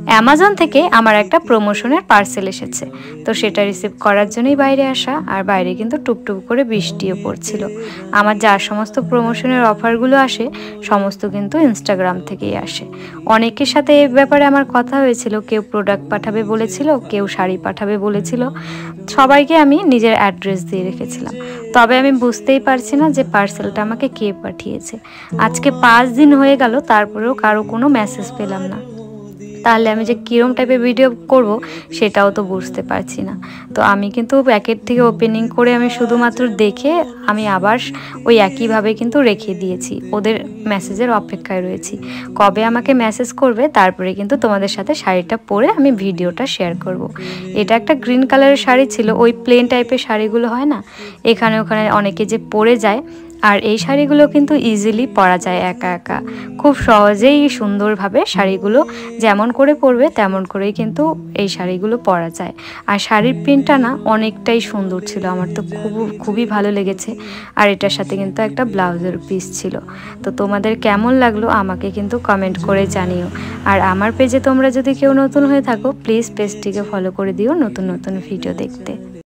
Amazon থেকে আমার একটা প্রমোশনের পার্সেল এসেছে, তো সেটা রিসিভ করার জন্যই বাইরে আসা। আর বাইরে কিন্তু টুপটুপ করে বৃষ্টিও পড়ছিল। আমার যার সমস্ত প্রমোশনের অফারগুলো আসে সমস্ত কিন্তু ইনস্টাগ্রাম থেকেই আসে। অনেকের সাথে এই ব্যাপারে আমার কথা হয়েছিল, কেউ প্রোডাক্ট পাঠাবে বলেছিল, কেউ শাড়ি পাঠাবে বলেছিল। সবাইকে আমি নিজের অ্যাড্রেস দিয়ে রেখেছিলাম, তবে আমি বুঝতেই পারছি না যে পার্সেলটা আমাকে কে পাঠিয়েছে। আজকে 5 দিন হয়ে গেল, তারপরেও কারো কোনো মেসেজ পেলাম না। তাহলে আমি যে কীরকম টাইপের ভিডিও করব সেটাও তো বুঝতে পারছি না। তো আমি কিন্তু প্যাকেট থেকে ওপেনিং করে আমি শুধুমাত্র দেখে আমি আবার ওই একইভাবে কিন্তু রেখে দিয়েছি, ওদের মেসেজের অপেক্ষায় রয়েছি। কবে আমাকে মেসেজ করবে তারপরে কিন্তু তোমাদের সাথে শাড়িটা পরে আমি ভিডিওটা শেয়ার করব। এটা একটা গ্রিন কালারের শাড়ি ছিল, ওই প্লেন টাইপের শাড়িগুলো হয় না, এখানে ওখানে অনেকে যে পরে যায়। আর এই শাড়িগুলো কিন্তু ইজিলি পরা যায় একা একা, খুব সহজেই সুন্দরভাবে শাড়িগুলো যেমন করে পরবে তেমন করেই কিন্তু এই শাড়িগুলো পরা যায়। আর শাড়ির প্রিন্টটা না অনেকটাই সুন্দর ছিল, আমার তো খুবই ভালো লেগেছে। আর এটার সাথে কিন্তু একটা ব্লাউজের পিস ছিল। তো তোমাদের কেমন লাগলো আমাকে কিন্তু কমেন্ট করে জানিও। আর আমার পেজে তোমরা যদি কেউ নতুন হয়ে থাকো প্লিজ পেজটিকে ফলো করে দিও নতুন নতুন ভিডিও দেখতে।